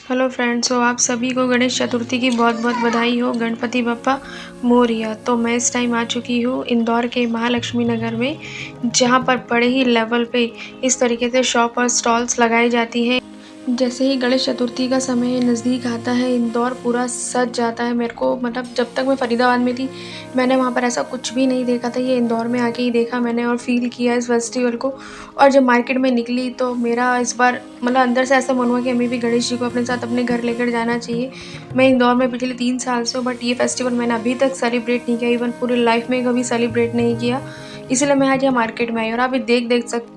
Hello friends, तो आप सभी को गणेश चतुर्थी की बहुत बहुत बधाई हो। गणपति बप्पा मोरया। तो मैं इस टाइम आ चुकी हूँ इंदौर के महालक्ष्मी नगर में, जहाँ पर बड़े ही लेवल पे इस तरीके से शॉप और स्टॉल्स लगाई जाती हैं। जैसे ही गणेश चतुर्थी का समय नज़दीक आता है, इंदौर पूरा सज जाता है। मेरे को मतलब जब तक मैं फरीदाबाद में थी, मैंने वहाँ पर ऐसा कुछ भी नहीं देखा था। ये इंदौर में आके ही देखा मैंने और फ़ील किया इस फेस्टिवल को। और जब मार्केट में निकली तो मेरा इस बार मतलब अंदर से ऐसा मन हुआ कि हमें भी गणेश जी को अपने साथ अपने घर लेकर जाना चाहिए। मैं इंदौर में पिछले 3 साल से हूँ, बट ये फेस्टिवल मैंने अभी तक सेलिब्रेट नहीं किया, इवन पूरी लाइफ में कभी सेलिब्रेट नहीं किया। इसलिए मैं आज यहाँ मार्केट में आई और आप ये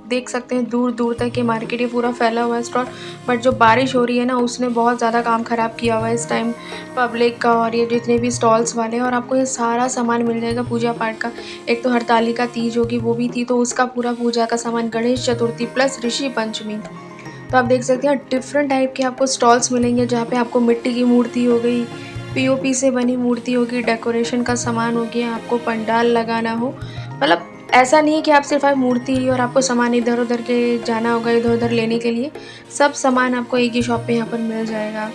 देख सकते हैं दूर दूर तक ये मार्केट ये पूरा फैला हुआ है स्टॉल। बट जो बारिश हो रही है ना, उसने बहुत ज़्यादा काम ख़राब किया हुआ है इस टाइम पब्लिक का और ये जितने भी स्टॉल्स वाले हैं। और आपको ये सारा सामान मिल जाएगा पूजा पाठ का। एक तो हरतालिका तीज होगी, वो भी थी, तो उसका पूरा पूजा का सामान, गणेश चतुर्थी प्लस ऋषि पंचमी। तो आप देख सकते हैं डिफरेंट टाइप के आपको स्टॉल्स मिलेंगे, जहाँ पे आपको मिट्टी की मूर्ति हो गई, पीओपी से बनी मूर्ति होगी, डेकोरेशन का सामान हो गया, आपको पंडाल लगाना हो। मतलब ऐसा नहीं है कि आप सिर्फ आप मूर्ति ही और आपको सामान इधर उधर के जाना होगा इधर उधर लेने के लिए। सब सामान आपको एक ही शॉप पे यहाँ पर मिल जाएगा।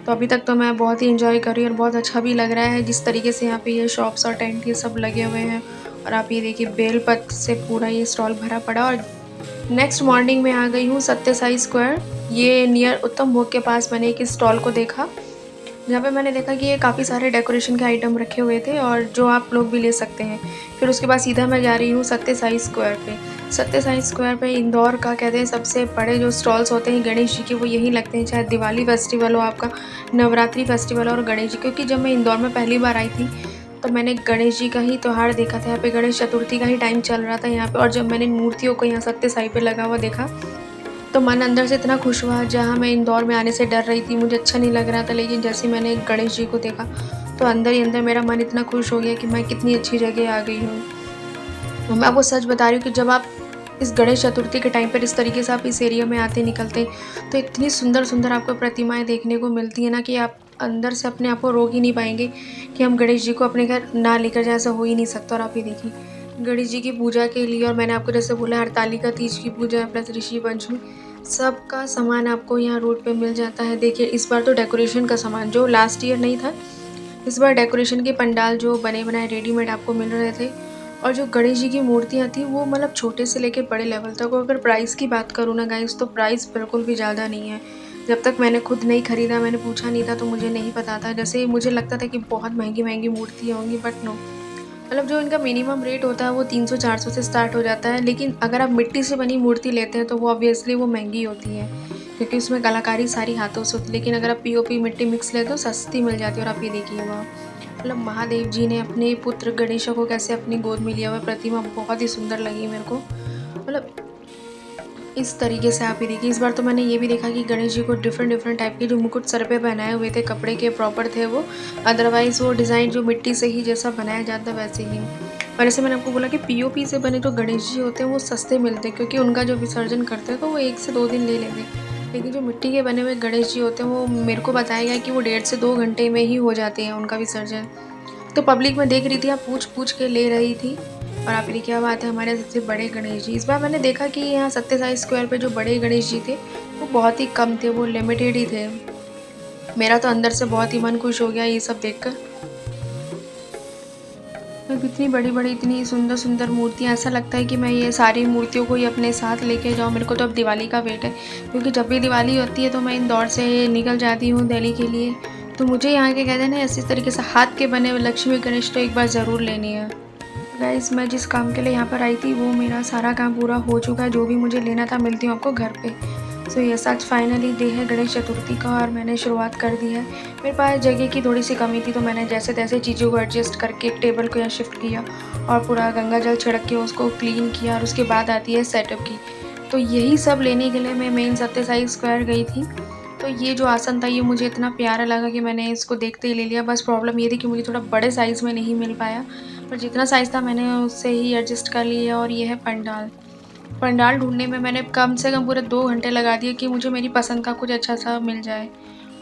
तो अभी तक तो मैं बहुत ही एंजॉय कर रही हूँ और बहुत अच्छा भी लग रहा है जिस तरीके से यहाँ पे ये शॉप्स और टेंट ये सब लगे हुए हैं। और आप ये देखिए बेलपत्र से पूरा ये स्टॉल भरा पड़ा। और नेक्स्ट मॉर्निंग में आ गई हूँ सत्य साई स्क्वायर। ये नियर उत्तम भोग के पास मैंने एक स्टॉल को देखा, जहाँ पे मैंने देखा कि ये काफ़ी सारे डेकोरेशन के आइटम रखे हुए थे और जो आप लोग भी ले सकते हैं। फिर उसके बाद सीधा मैं जा रही हूँ सत्य साई स्क्वायर पे। सत्य साई स्क्वायर पे इंदौर का कहते हैं सबसे बड़े जो स्टॉल्स होते हैं गणेश जी के, वो यहीं लगते हैं, चाहे दिवाली फेस्टिवल हो, आपका नवरात्रि फेस्टिवल और गणेश जी। क्योंकि जब मैं इंदौर में पहली बार आई थी तो मैंने गणेश जी का ही त्यौहार देखा था। यहाँ पे गणेश चतुर्थी का ही टाइम चल रहा था यहाँ पे। और जब मैंने मूर्तियों को यहाँ सत्य साई पे लगा हुआ देखा तो मन अंदर से इतना खुश हुआ। जहाँ मैं इंदौर में आने से डर रही थी, मुझे अच्छा नहीं लग रहा था, लेकिन जैसे ही मैंने गणेश जी को देखा तो अंदर ही अंदर मेरा मन इतना खुश हो गया कि मैं कितनी अच्छी जगह आ गई हूँ। और मैं आपको सच बता रही हूँ कि जब आप इस गणेश चतुर्थी के टाइम पर इस तरीके से आप इस एरिया में आते निकलते तो इतनी सुंदर सुंदर आपको प्रतिमाएं देखने को मिलती है ना, कि आप अंदर से अपने आप को रोक ही नहीं पाएंगे कि हम गणेश जी को अपने घर ना लेकर जाए। ऐसा हो ही नहीं सकता। और आप ये देखिए गणेश जी की पूजा के लिए, और मैंने आपको जैसे बोला हरतालिका तीज की पूजा प्लस ऋषि पंचमी, सबका सामान आपको यहाँ रोड पे मिल जाता है। देखिए इस बार तो डेकोरेशन का सामान जो लास्ट ईयर नहीं था, इस बार डेकोरेशन के पंडाल जो बने बनाए रेडीमेड आपको मिल रहे थे। और जो गणेश जी की मूर्तियाँ थी वो मतलब छोटे से लेके बड़े लेवल तक। और अगर प्राइस की बात करूँ ना गाइस, तो प्राइस बिल्कुल भी ज़्यादा नहीं है। जब तक मैंने खुद नहीं खरीदा, मैंने पूछा नहीं था, तो मुझे नहीं पता था। जैसे मुझे लगता था कि बहुत महंगी महंगी मूर्तियाँ होंगी, बट नो, मतलब जो इनका मिनिमम रेट होता है वो 300-400 से स्टार्ट हो जाता है। लेकिन अगर आप मिट्टी से बनी मूर्ति लेते हैं तो वो ऑब्वियसली वो महंगी होती है, क्योंकि उसमें कलाकारी सारी हाथों से होती है। लेकिन अगर आप पीओपी मिट्टी मिक्स लेते हो सस्ती मिल जाती है। और आप ये देखिए वहाँ मतलब महादेव जी ने अपने पुत्र गणेश को कैसे अपनी गोद में लिया हुआ प्रतिमा बहुत ही सुंदर लगी मेरे को। मतलब इस तरीके से आप ये देखिए, इस बार तो मैंने ये भी देखा कि गणेश जी को डिफरेंट डिफरेंट टाइप के जो मुकुट सर पे पहनाए हुए थे, कपड़े के प्रॉपर थे वो। अदरवाइज़ वो डिज़ाइन जो मिट्टी से ही जैसा बनाया जाता है वैसे ही। और जैसे मैंने आपको बोला कि पीओपी से बने जो गणेश जी होते हैं वो सस्ते मिलते हैं, क्योंकि उनका जो विसर्जन करते हैं तो वो 1 से 2 दिन ले लेते हैं। लेकिन जो मिट्टी के बने हुए गणेश जी होते हैं वो मेरे को बताया गया कि वो 1.5 से 2 घंटे में ही हो जाते हैं उनका विसर्जन। तो पब्लिक में देख रही थी, आप पूछ पूछ के ले रही थी। और आप ये क्या बात है, हमारे सबसे बड़े गणेश जी। इस बार मैंने देखा कि यहाँ सत्य साई स्क्वायर पे जो बड़े गणेश जी थे वो बहुत ही कम थे, वो लिमिटेड ही थे। मेरा तो अंदर से बहुत ही मन खुश हो गया ये सब देखकर। मतलब इतनी बड़ी बड़ी इतनी सुंदर सुंदर मूर्तियाँ, ऐसा लगता है कि मैं ये सारी मूर्तियों को ही अपने साथ लेके जाऊँ। मेरे को तो अब दिवाली का वेट है, क्योंकि जब भी दिवाली होती है तो मैं इंदौर से निकल जाती हूँ दिल्ली के लिए। तो मुझे यहाँ के कहते हैं ना, इसी तरीके से हाथ के बने हुए लक्ष्मी गणेश तो एक बार ज़रूर लेनी है। गाइस मैं जिस काम के लिए यहाँ पर आई थी वो मेरा सारा काम पूरा हो चुका है। जो भी मुझे लेना था, मिलती हूँ आपको घर पे। सो यस, आज फाइनली डे है गणेश चतुर्थी का और मैंने शुरुआत कर दी है। मेरे पास जगह की थोड़ी सी कमी थी, तो मैंने जैसे तैसे चीज़ों को एडजस्ट करके एक टेबल को यहाँ शिफ्ट किया और पूरा गंगा जल छिड़क के उसको क्लीन किया। और उसके बाद आती है सेटअप की। तो यही सब लेने के लिए मैं मेन सत्य साई स्क्वायर गई थी। तो ये जो आसन था ये मुझे इतना प्यारा लगा कि मैंने इसको देखते ही ले लिया। बस प्रॉब्लम ये थी कि मुझे थोड़ा बड़े साइज़ में नहीं मिल पाया, पर जितना साइज़ था मैंने उससे ही एडजस्ट कर लिया। और ये है पंडाल। पंडाल ढूँढने में मैंने कम से कम पूरे 2 घंटे लगा दिए कि मुझे मेरी पसंद का कुछ अच्छा-सा मिल जाए।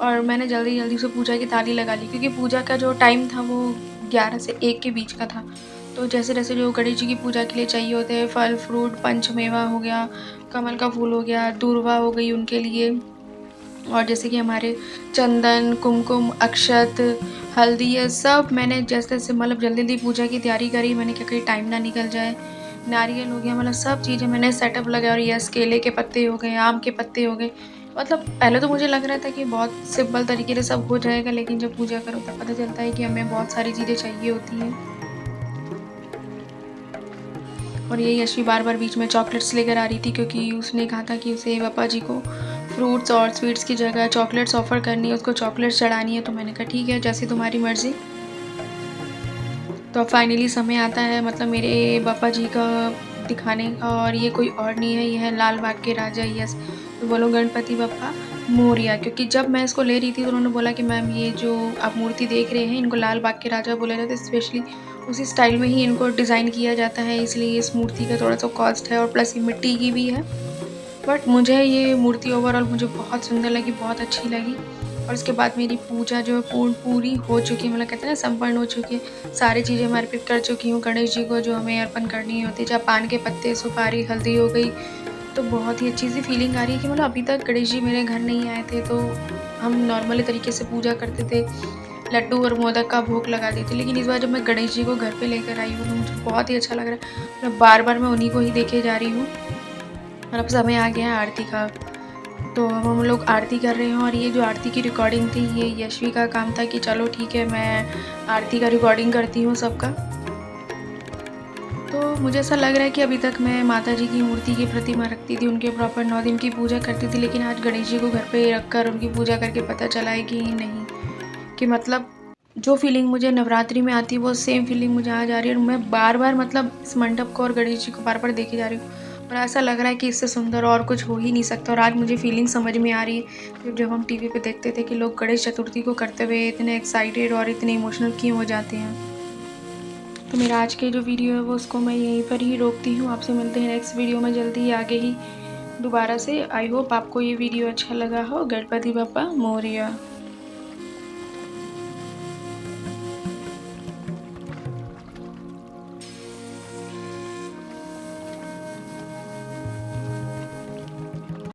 और मैंने जल्दी-जल्दी से पूजा की थाली लगा ली, क्योंकि पूजा का जो टाइम था वो 11 से 1 के बीच का था। तो जैसे-जैसे जो गणेश जी की पूजा के लिए चाहिए होते हैं फल, फ्रूट, पंचमेवा हो गया, कमल का फूल हो गया, दूर्वा हो गई उनके लिए, और जैसे कि हमारे चंदन, कुमकुम, अक्षत, हल्दी, ये सब मैंने जैसे-जैसे मतलब जल्दी-जल्दी पूजा की तैयारी करी। मैंने क्या कहीं टाइम ना निकल जाए। नारियल हो गया, मतलब सब चीज़ें मैंने सेटअप लगाया। और यस, केले के पत्ते हो गए, आम के पत्ते हो गए। मतलब पहले तो मुझे लग रहा था कि बहुत सिंपल तरीके से सब हो जाएगा, लेकिन जब पूजा करो तब पता चलता है कि हमें बहुत सारी चीज़ें चाहिए होती हैं। और ये यशवी बार-बार बीच में चॉकलेट्स लेकर आ रही थी, क्योंकि उसने कहा था कि उसे पापा जी को फ्रूट्स और स्वीट्स की जगह चॉकलेट्स ऑफ़र करनी है, उसको चॉकलेट्स चढ़ानी है। तो मैंने कहा ठीक है, जैसी तुम्हारी मर्ज़ी। तो अब फाइनली समय आता है मतलब मेरे पापा जी का दिखाने का, और ये कोई और नहीं है, ये है लाल बाग के राजा। यस, तो बोलो गणपति बप्पा मोरया। क्योंकि जब मैं इसको ले रही थी तो उन्होंने बोला कि मैम ये जो आप मूर्ति देख रहे हैं, इनको लाल बाग के राजा बोला जाता है। स्पेशली उसी स्टाइल में ही इनको डिज़ाइन किया जाता है, इसलिए इस मूर्ति का थोड़ा-सा कॉस्ट है, और प्लस ये मिट्टी की भी है। बट मुझे ये मूर्ति ओवरऑल मुझे बहुत सुंदर लगी, बहुत अच्छी लगी। और उसके बाद मेरी पूजा जो है पूरी हो चुकी है, मतलब कहते हैं ना संपन्न हो चुकी है। सारी चीज़ें मैं अर्पित कर चुकी हूँ गणेश जी को, जो हमें अर्पण करनी होती है, चाहे पान के पत्ते, सुपारी, हल्दी हो गई। तो बहुत ही अच्छी सी फीलिंग आ रही है कि मतलब अभी तक गणेश जी मेरे घर नहीं आए थे, तो हम नॉर्मली तरीके से पूजा करते थे, लड्डू और मोदक का भोग लगाते थे। लेकिन इस बार जब मैं गणेश जी को घर पे लेकर आई हूँ तो मुझे बहुत ही अच्छा लग रहा है। मतलब बार-बार मैं उन्हीं को ही देखे जा रही हूँ। और अब समय आ गया है आरती का। तो अब हम लोग आरती कर रहे हैं, और ये जो आरती की रिकॉर्डिंग थी, ये यशवी का काम था कि चलो ठीक है, मैं आरती का रिकॉर्डिंग करती हूँ सबका। तो मुझे ऐसा लग रहा है कि अभी तक मैं माता जी की मूर्ति की प्रतिमा रखती थी, उनके प्रॉपर 9 दिन की पूजा करती थी, लेकिन आज गणेश जी को घर पे रखकर उनकी पूजा करके पता चला है कि नहीं, कि मतलब जो फीलिंग मुझे नवरात्रि में आती है वो सेम फीलिंग मुझे आज आ रही है। और मैं बार-बार मतलब इस मंडप को और गणेश जी को बार-बार देखे जा रही हूँ, और ऐसा लग रहा है कि इससे सुंदर और कुछ हो ही नहीं सकता। और आज मुझे फीलिंग समझ में आ रही है, कि जब हम टीवी पे देखते थे कि लोग गणेश चतुर्थी को करते हुए इतने एक्साइटेड और इतने इमोशनल क्यों हो जाते हैं। तो मेरा आज के जो वीडियो है वो उसको मैं यहीं पर ही रोकती हूँ। आपसे मिलते हैं नेक्स्ट वीडियो में जल्दी ही, आगे ही दोबारा से। आई होप आपको ये वीडियो अच्छा लगा हो। गणपति बप्पा मोरया।